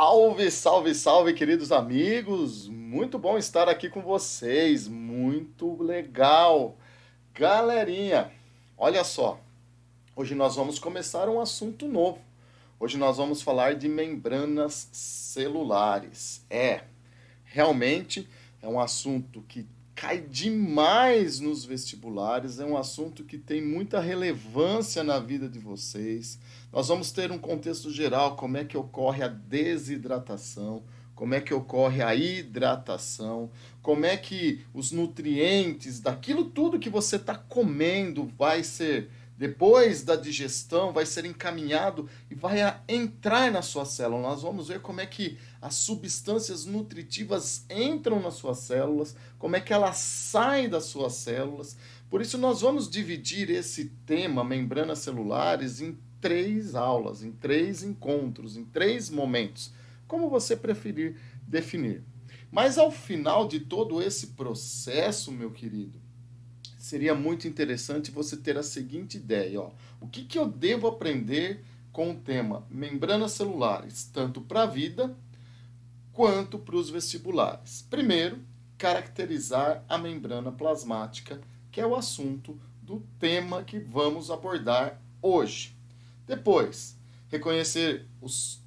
Salve, salve, salve, queridos amigos! Muito bom estar aqui com vocês, muito legal. Galerinha, olha só, hoje nós vamos começar um assunto novo. Hoje nós vamos falar de membranas celulares. Realmente é um assunto que cai demais nos vestibulares, é um assunto que tem muita relevância na vida de vocês. Nós vamos ter um contexto geral, como é que ocorre a desidratação, como é que ocorre a hidratação, como é que os nutrientes daquilo tudo que você está comendo vai ser, depois da digestão, vai ser encaminhado e vai entrar na sua célula. Nós vamos ver como é que as substâncias nutritivas entram nas suas células, como é que elas saem das suas células. Por isso nós vamos dividir esse tema, membranas celulares, em 3 aulas, em 3 encontros, em 3 momentos, como você preferir definir. Mas ao final de todo esse processo, meu querido, seria muito interessante você ter a seguinte ideia, ó. O que eu devo aprender com o tema membranas celulares, tanto para a vida quanto para os vestibulares? Primeiro, caracterizar a membrana plasmática, que é o assunto do tema que vamos abordar hoje. Depois, reconhecer os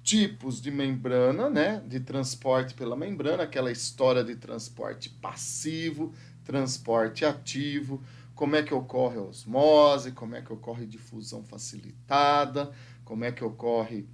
tipos de membrana, né, de transporte pela membrana, aquela história de transporte passivo, transporte ativo, como é que ocorre a osmose, como é que ocorre a difusão facilitada, como é que ocorre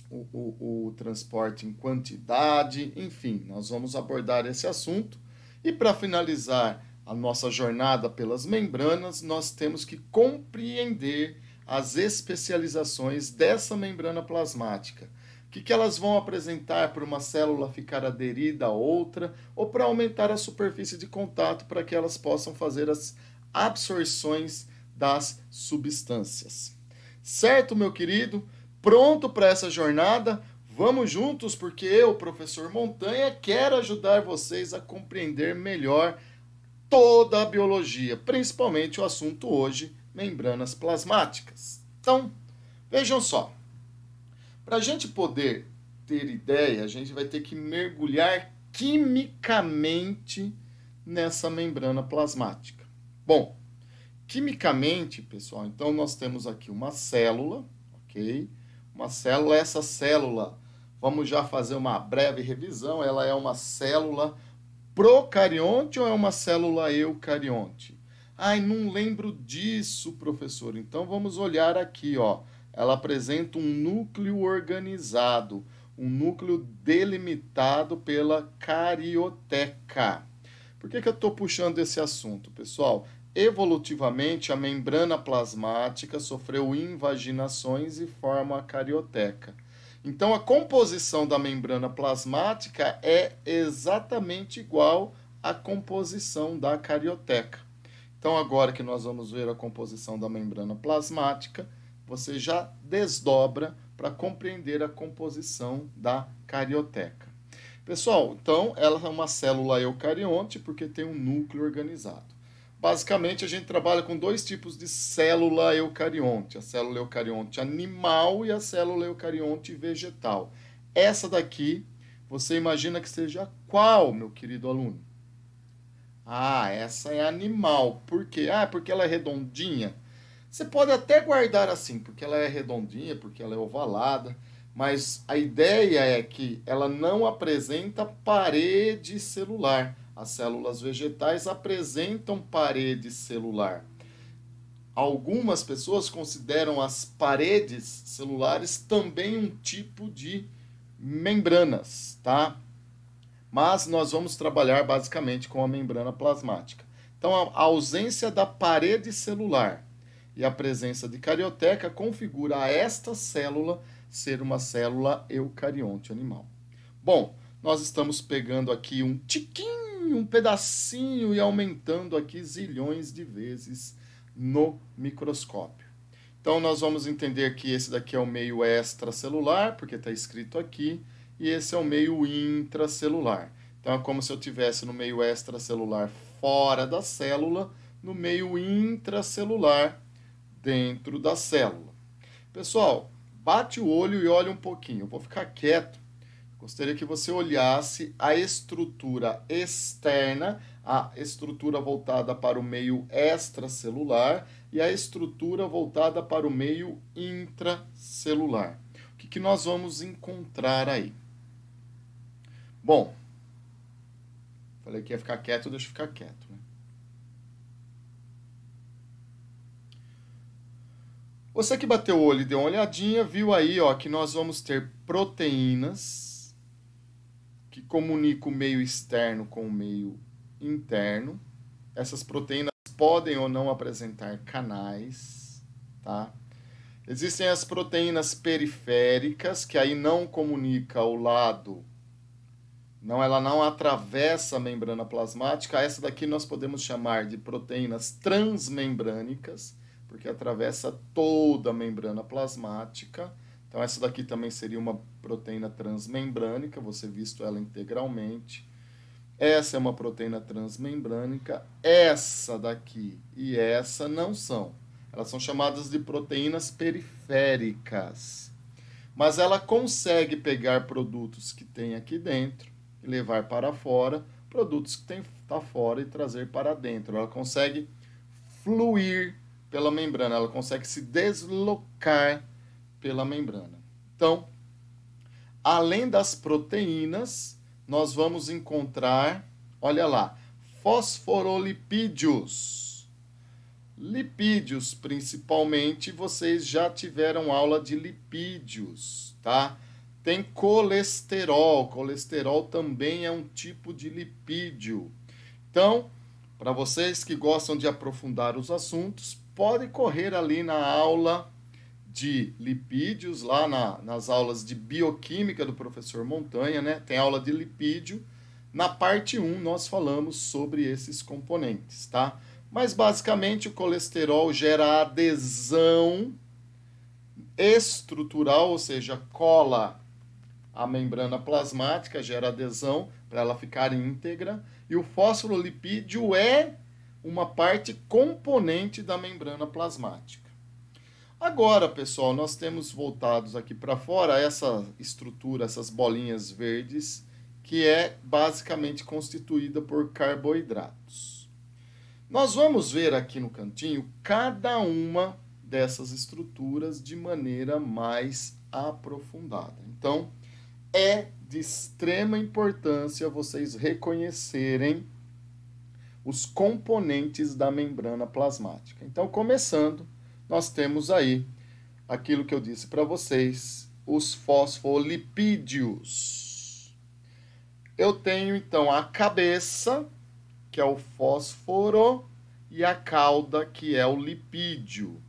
o transporte em quantidade, enfim, nós vamos abordar esse assunto. E para finalizar a nossa jornada pelas membranas, nós temos que compreender as especializações dessa membrana plasmática. O que elas vão apresentar para uma célula ficar aderida a outra ou para aumentar a superfície de contato para que elas possam fazer as absorções das substâncias. Certo, meu querido? Pronto para essa jornada? Vamos juntos, porque eu, professor Montanha, quero ajudar vocês a compreender melhor toda a biologia, principalmente o assunto hoje, membranas plasmáticas. Então, vejam só. Para a gente poder ter ideia, a gente vai ter que mergulhar quimicamente nessa membrana plasmática. Bom, quimicamente, pessoal, então nós temos aqui uma célula, ok? Uma célula, essa célula, vamos já fazer uma breve revisão, ela é uma célula procarionte ou é uma célula eucarionte? Ai, não lembro disso, professor. Então vamos olhar aqui, ó. Ela apresenta um núcleo organizado, um núcleo delimitado pela carioteca. Por que eu estou puxando esse assunto, pessoal? Evolutivamente, a membrana plasmática sofreu invaginações e forma a carioteca. Então, a composição da membrana plasmática é exatamente igual à composição da carioteca. Então, agora que nós vamos ver a composição da membrana plasmática, você já desdobra para compreender a composição da carioteca. Pessoal, então, ela é uma célula eucarionte porque tem um núcleo organizado. Basicamente, a gente trabalha com 2 tipos de célula eucarionte. A célula eucarionte animal e a célula eucarionte vegetal. Essa daqui, você imagina que seja qual, meu querido aluno? Essa é animal. Por quê? Porque ela é redondinha. Você pode até guardar assim, porque ela é redondinha, porque ela é ovalada, mas a ideia é que ela não apresenta parede celular. As células vegetais apresentam parede celular. Algumas pessoas consideram as paredes celulares também um tipo de membranas, tá? Mas nós vamos trabalhar basicamente com a membrana plasmática. Então, a ausência da parede celular e a presença de carioteca configura esta célula ser uma célula eucarionte animal. Bom, nós estamos pegando aqui um tiquinho, um pedacinho e aumentando aqui zilhões de vezes no microscópio. Então, nós vamos entender que esse daqui é o meio extracelular, porque está escrito aqui, e esse é o meio intracelular. Então, é como se eu tivesse no meio extracelular fora da célula, no meio intracelular dentro da célula. Pessoal, bate o olho e olha um pouquinho. Eu vou ficar quieto. Gostaria que você olhasse a estrutura externa, a estrutura voltada para o meio extracelular e a estrutura voltada para o meio intracelular. O que nós vamos encontrar aí? Bom, falei que ia ficar quieto, deixa eu ficar quieto, né? Você que bateu o olho e deu uma olhadinha, viu aí, ó, que nós vamos ter proteínas que comunicam o meio externo com o meio interno. Essas proteínas podem ou não apresentar canais, tá? Existem as proteínas periféricas, que aí não comunica o lado, ela não atravessa a membrana plasmática. Essa daqui nós podemos chamar de proteínas transmembrânicas, porque atravessa toda a membrana plasmática. Então, essa daqui também seria uma proteína transmembrânica, você visto ela integralmente. Essa é uma proteína transmembrânica. Essa daqui e essa não são. Elas são chamadas de proteínas periféricas. Mas ela consegue pegar produtos que tem aqui dentro e levar para fora, produtos que tem tá fora e trazer para dentro. Ela consegue fluir pela membrana, ela consegue se deslocar pela membrana. Então, além das proteínas, nós vamos encontrar, olha lá, fosfolipídios. Lipídios, principalmente, vocês já tiveram aula de lipídios, tá? Tem colesterol. Colesterol também é um tipo de lipídio. Então, para vocês que gostam de aprofundar os assuntos, pode correr ali na aula de lipídios, lá nas aulas de bioquímica do professor Montanha, né? Tem aula de lipídio. Na parte 1, nós falamos sobre esses componentes, tá? Mas, basicamente, o colesterol gera adesão estrutural, ou seja, cola a membrana plasmática, gera adesão para ela ficar íntegra. E o fosfolipídio é uma parte componente da membrana plasmática. Agora, pessoal, nós temos voltados aqui para fora essa estrutura, essas bolinhas verdes, que é basicamente constituída por carboidratos. Nós vamos ver aqui no cantinho cada uma dessas estruturas de maneira mais aprofundada. Então, é de extrema importância vocês reconhecerem os componentes da membrana plasmática. Então, começando, nós temos aí aquilo que eu disse para vocês, os fosfolipídios. Eu tenho, então, a cabeça, que é o fósforo, e a cauda, que é o lipídio.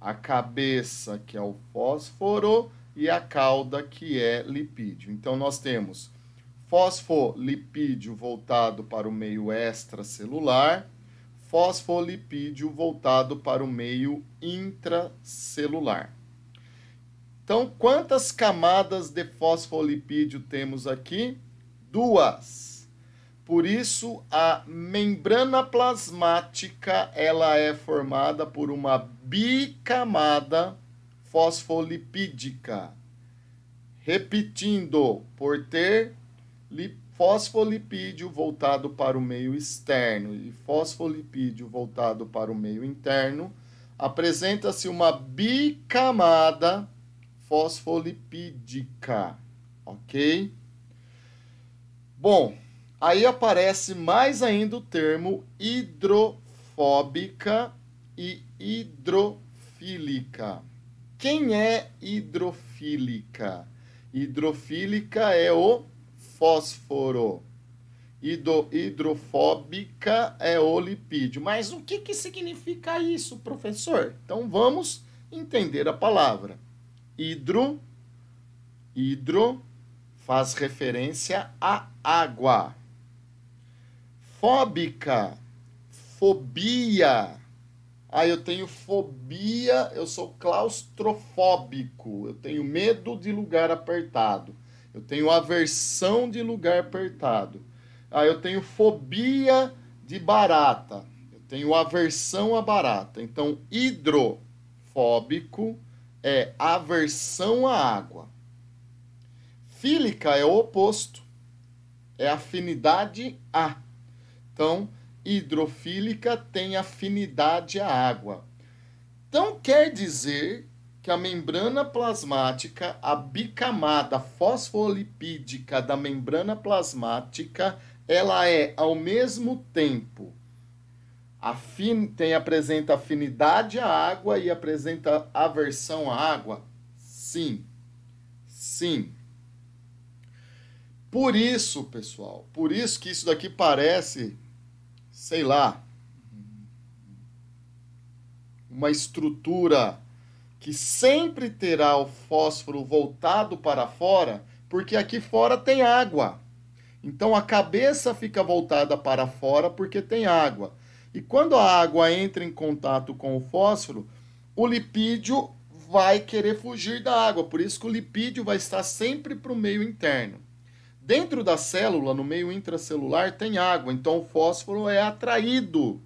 A cabeça, que é o fósforo, e a cauda, que é lipídio. Então, nós temos fosfolipídio voltado para o meio extracelular, fosfolipídio voltado para o meio intracelular. Então, quantas camadas de fosfolipídio temos aqui? 2. Por isso, a membrana plasmática ela é formada por uma bicamada fosfolipídica. Repetindo, por ter fosfolipídio voltado para o meio externo e fosfolipídio voltado para o meio interno, apresenta-se uma bicamada fosfolipídica, ok? Bom, aí aparece mais ainda o termo hidrofóbica e hidrofílica. Quem é hidrofílica? Hidrofílica é o fósforo. Hidrofóbica é o lipídio. Mas o que significa isso, professor? Então vamos entender a palavra. Hidro faz referência à água. Fóbica, fobia. Eu tenho fobia, eu sou claustrofóbico, eu tenho medo de lugar apertado. Eu tenho aversão de lugar apertado. Eu tenho fobia de barata. Eu tenho aversão a barata. Então, hidrofóbico é aversão à água. Fílica é o oposto, é afinidade a. Então, hidrofílica tem afinidade à água. Então, quer dizer que a membrana plasmática, a bicamada fosfolipídica da membrana plasmática, ela é, ao mesmo tempo, apresenta afinidade à água e apresenta aversão à água? Sim. Sim. Por isso, pessoal, por isso que isso daqui parece, sei lá, uma estrutura que sempre terá o fósforo voltado para fora, porque aqui fora tem água. Então a cabeça fica voltada para fora porque tem água. E quando a água entra em contato com o fósforo, o lipídio vai querer fugir da água. Por isso que o lipídio vai estar sempre para o meio interno. Dentro da célula, no meio intracelular, tem água. Então o fósforo é atraído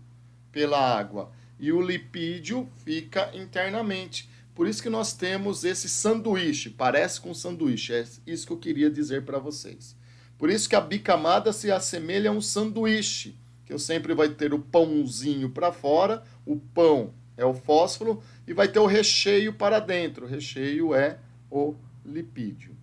pela água. E o lipídio fica internamente. Por isso que nós temos esse sanduíche. Parece com um sanduíche. É isso que eu queria dizer para vocês. Por isso que a bicamada se assemelha a um sanduíche, que eu sempre vai ter o pãozinho para fora, o pão é o fósforo, e vai ter o recheio para dentro. O recheio é o lipídio.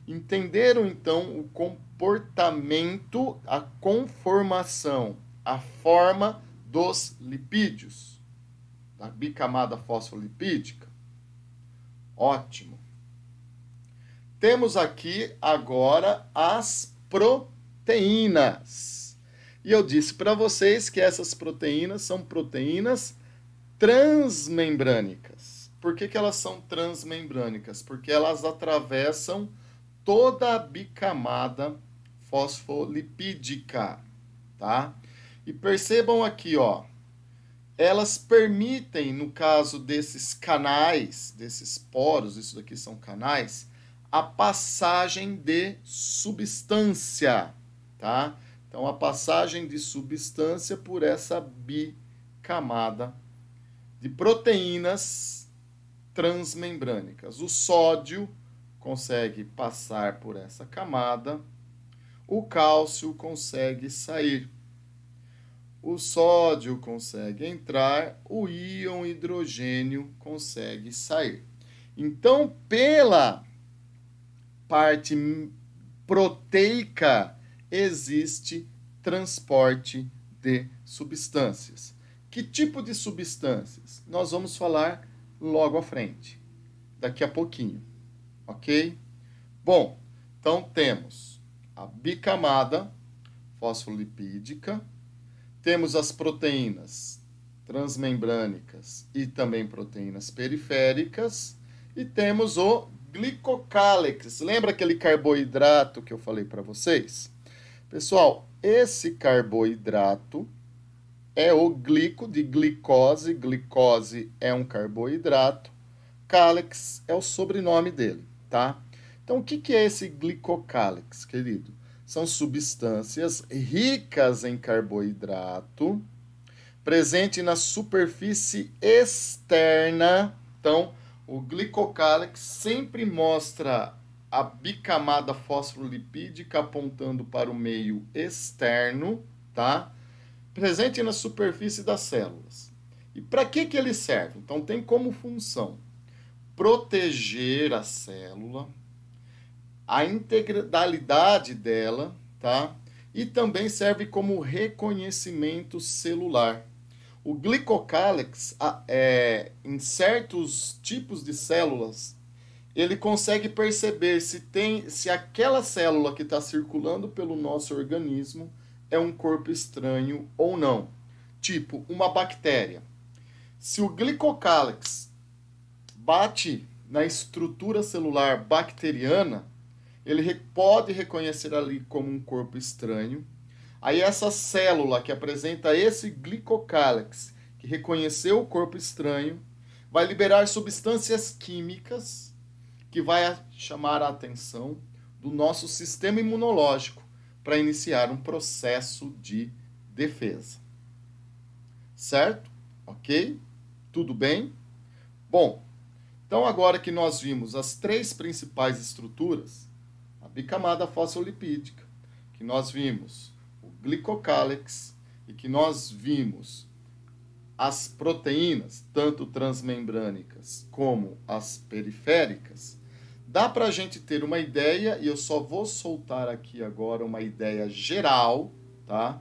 Entenderam, então, o comportamento, a conformação, a forma dos lipídios, da bicamada fosfolipídica? Ótimo. Temos aqui agora as proteínas. E eu disse para vocês que essas proteínas são proteínas transmembrânicas. Por que elas são transmembrânicas? Porque elas atravessam toda a bicamada fosfolipídica, tá? E percebam aqui, ó, elas permitem, no caso desses canais, desses poros, isso daqui são canais, a passagem de substância, tá? Então, a passagem de substância por essa bicamada de proteínas transmembrânicas. O sódio consegue passar por essa camada, o cálcio consegue sair. O sódio consegue entrar, o íon hidrogênio consegue sair. Então, pela parte proteica, existe transporte de substâncias. Que tipo de substâncias? Nós vamos falar logo à frente, daqui a pouquinho, ok? Bom, então temos a bicamada fosfolipídica, temos as proteínas transmembrânicas e também proteínas periféricas, e temos o glicocálex. Lembra aquele carboidrato que eu falei para vocês? Pessoal, esse carboidrato é o glico de glicose. Glicose é um carboidrato. Cálex é o sobrenome dele, tá? Então, o que é esse glicocálex, querido? São substâncias ricas em carboidrato, presente na superfície externa. Então, o glicocálex sempre mostra a bicamada fosfolipídica apontando para o meio externo, tá? Presente na superfície das células. E para que ele serve? Então, tem como função proteger a célula, a integralidade dela, tá? E também serve como reconhecimento celular. O glicocálex, em certos tipos de células, ele consegue perceber se aquela célula que está circulando pelo nosso organismo é um corpo estranho ou não. Tipo, uma bactéria. Se o glicocálex bate na estrutura celular bacteriana, ele pode reconhecer ali como um corpo estranho. Aí essa célula que apresenta esse glicocálex, que reconheceu o corpo estranho, vai liberar substâncias químicas que vai chamar a atenção do nosso sistema imunológico para iniciar um processo de defesa. Certo? Ok? Tudo bem? Bom, Então, agora que nós vimos as três principais estruturas, a bicamada fosfolipídica, que nós vimos o glicocálex e que nós vimos as proteínas, tanto transmembrânicas como as periféricas, dá para a gente ter uma ideia, e eu só vou soltar aqui agora uma ideia geral, tá?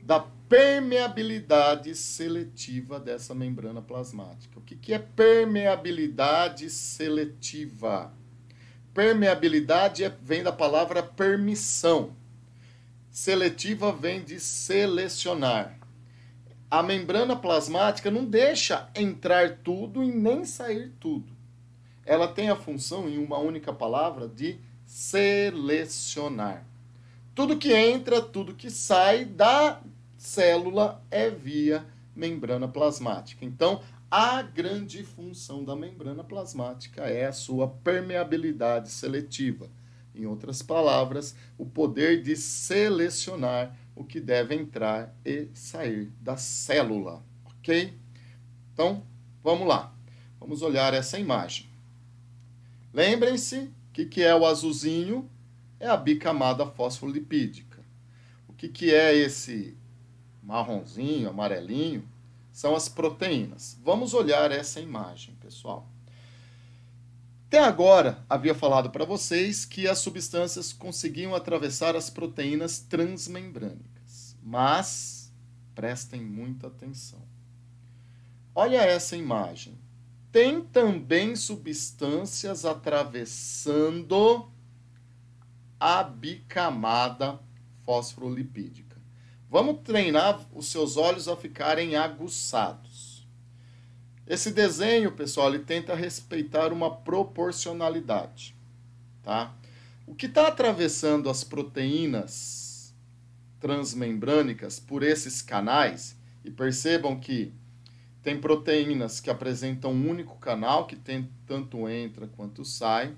Da permeabilidade seletiva dessa membrana plasmática. O que é permeabilidade seletiva? Permeabilidade vem da palavra permissão. Seletiva vem de selecionar. A membrana plasmática não deixa entrar tudo e nem sair tudo. Ela tem a função, em uma única palavra, de selecionar. Tudo que entra, tudo que sai da célula é via membrana plasmática. Então, a grande função da membrana plasmática é a sua permeabilidade seletiva. Em outras palavras, o poder de selecionar o que deve entrar e sair da célula, ok? Então, vamos lá. Vamos olhar essa imagem. Lembrem-se, o que é o azulzinho? É a bicamada fosfolipídica. O que é esse marronzinho, amarelinho? São as proteínas. Vamos olhar essa imagem, pessoal. Até agora, havia falado para vocês que as substâncias conseguiam atravessar as proteínas transmembrânicas. Mas, prestem muita atenção. Olha essa imagem. Tem também substâncias atravessando a bicamada fosfolipídica. Vamos treinar os seus olhos a ficarem aguçados. Esse desenho, pessoal, ele tenta respeitar uma proporcionalidade, tá? O que está atravessando as proteínas transmembrânicas por esses canais, e percebam que tem proteínas que apresentam um único canal, que tem tanto entra quanto sai.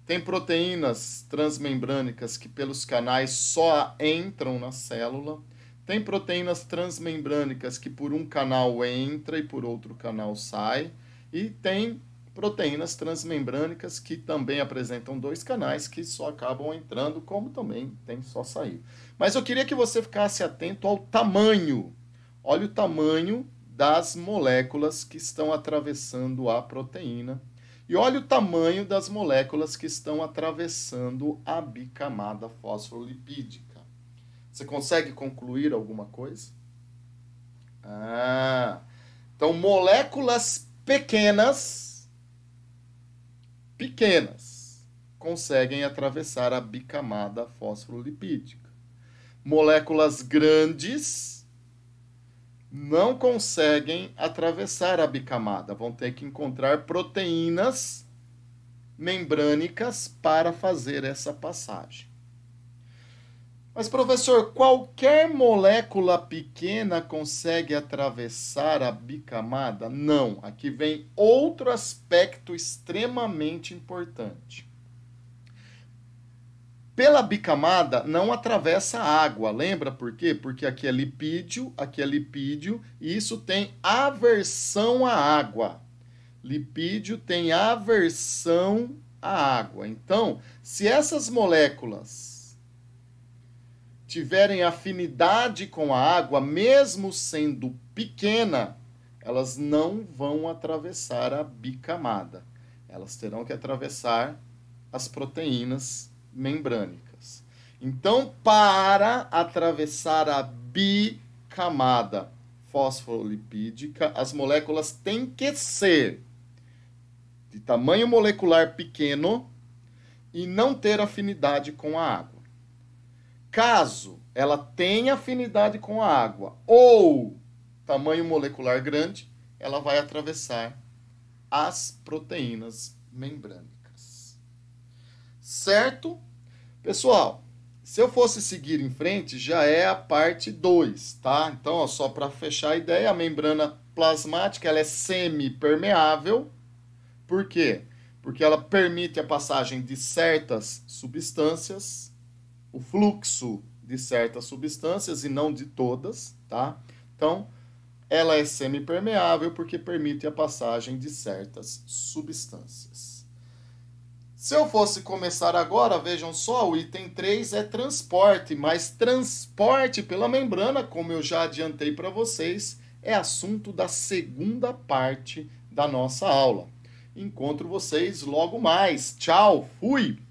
Tem proteínas transmembrânicas que pelos canais só entram na célula. Tem proteínas transmembrânicas que por um canal entra e por outro canal sai. E tem proteínas transmembrânicas que também apresentam dois canais que só acabam entrando, como também tem só sair. Mas eu queria que você ficasse atento ao tamanho. Olha o tamanho das moléculas que estão atravessando a proteína. E olha o tamanho das moléculas que estão atravessando a bicamada fosfolipídica. Você consegue concluir alguma coisa? Então, moléculas pequenas conseguem atravessar a bicamada fosfolipídica. Moléculas grandes não conseguem atravessar a bicamada. Vão ter que encontrar proteínas membrânicas para fazer essa passagem. Mas, professor, qualquer molécula pequena consegue atravessar a bicamada? Não. Aqui vem outro aspecto extremamente importante. Pela bicamada não atravessa água. Lembra por quê? Porque aqui é lipídio, e isso tem aversão à água. Lipídio tem aversão à água. Então, se essas moléculas tiverem afinidade com a água, mesmo sendo pequena, elas não vão atravessar a bicamada. Elas terão que atravessar as proteínas membrânicas. Então, para atravessar a bicamada fosfolipídica, as moléculas têm que ser de tamanho molecular pequeno e não ter afinidade com a água. Caso ela tenha afinidade com a água ou tamanho molecular grande, ela vai atravessar as proteínas membrânicas. Certo? Pessoal, se eu fosse seguir em frente, já é a parte 2, tá? Então, ó, só para fechar a ideia, a membrana plasmática ela é semipermeável. Por quê? Porque ela permite a passagem de certas substâncias, o fluxo de certas substâncias e não de todas, tá? Então, Ela é semipermeável porque permite a passagem de certas substâncias. Se eu fosse começar agora, vejam só, o item 3 é transporte, mas transporte pela membrana, como eu já adiantei para vocês, é assunto da segunda parte da nossa aula. Encontro vocês logo mais. Tchau, fui!